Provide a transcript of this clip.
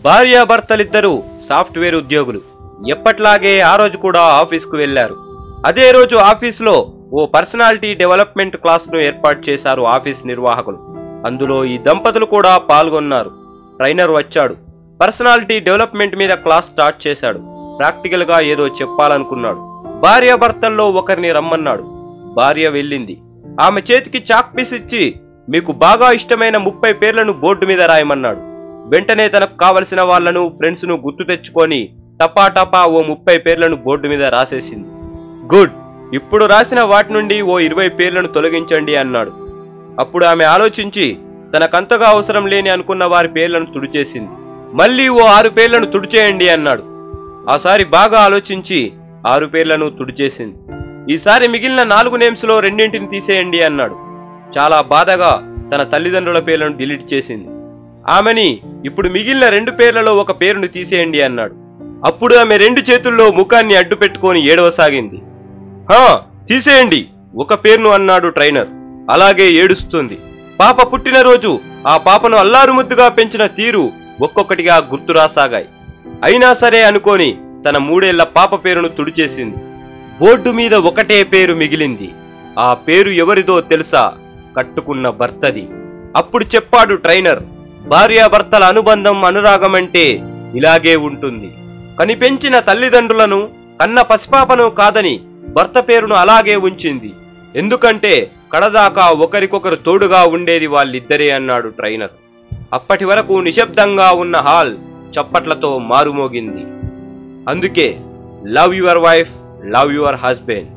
భార్యాభర్తలిద్దరూ సాఫ్ట్వేర్ ఉద్యోగులు. ఎప్పట్లాగే ఆ రోజు కూడా ఆఫీస్కు వెళ్లారు. అదే రోజు ఆఫీసులో ఓ పర్సనాలిటీ డెవలప్మెంట్ క్లాస్ను ఏర్పాటు చేశారు ఆఫీస్ నిర్వాహకులు. అందులో ఈ దంపతులు కూడా పాల్గొన్నారు. ట్రైనర్ వచ్చాడు. పర్సనాలిటీ డెవలప్మెంట్ మీద క్లాస్ స్టార్ట్ చేశాడు. ప్రాక్టికల్ గా ఏదో చెప్పాలనుకున్నాడు. భార్యాభర్తల్లో ఒకరిని రమ్మన్నాడు. భార్య వెళ్ళింది. ఆమె చేతికి చాక్ పీస్ ఇచ్చి మీకు బాగా ఇష్టమైన 30 పేర్లను బోర్డు మీద రాయమన్నాడు. వెంటనే తనకు కావలసిన వాళ్లను ఫ్రెండ్స్ ను గుర్తు తెచ్చుకొని టపాటపా ఓ 30 పేర్లను బోర్డు మీద రాసేసింది. గుడ్, ఇప్పుడు రాసిన వాటి నుండి ఓ 20 పేర్లను తొలగించండి అన్నాడు. అప్పుడు ఆమె ఆలోచించి తనకంతగా అవసరం లేని అనుకున్న వారి పేర్లను తుడిచేసింది. మళ్ళీ ఓ 6 పేర్లను తుడిచేయండి అన్నాడు. ఆసారి బాగా ఆలోచించి 6 పేర్లను తుడిచేసింది. ఈసారి మిగిలిన 4 నేమ్స్ లో 2 తీసేయండి అన్నాడు. చాలా బాధగా తన తల్లిదండ్రుల పేర్లను డిలీట్ చేసింది. ఆమెని ఇప్పుడు మిగిలిన 2 పేర్లలో ఒక పేరును తీసేయండి అన్నాడు. అప్పుడు ఆమె 2 చేతుల్లో ముఖాన్ని అడ్డు పెట్టుకొని ఏడవసాగింది. తీసేయండి ఒక పేరును అన్నాడు ట్రైనర్. అలాగే ఏడుస్తుంది. పాప పుట్టినరోజు ఆ పాపను అల్లారు ముద్దుగా పెంచిన తీరు ఒక్కొక్కటిగా గుర్తు రాసాగాయి. అయినా సరే అనుకోని తన 3 ఏళ్ల పాప పేరును తుడిచేసింది. బోర్డు మీద ఒకటే పేరు మిగిలింది. ఆ పేరు ఎవరిదో తెలుసా? కట్టుకున్న భర్తది. అప్పుడు చెప్పాడు ట్రైనర్, భార్యాభర్తల అనుబంధం అనురాగమంటే ఇలాగే ఉంటుంది. కనిపెంచిన తల్లిదండ్రులను కన్న పసిపాపను కాదని భర్త పేరును అలాగే ఉంచింది. ఎందుకంటే కడదాకా ఒకరికొకరు తోడుగా ఉండేది వాళ్ళిద్దరే అన్నాడు ట్రైనర్. అప్పటి వరకు నిశ్శబ్దంగా ఉన్న హాల్ చప్పట్లతో మారుమోగింది. అందుకే love your wife, love your husband.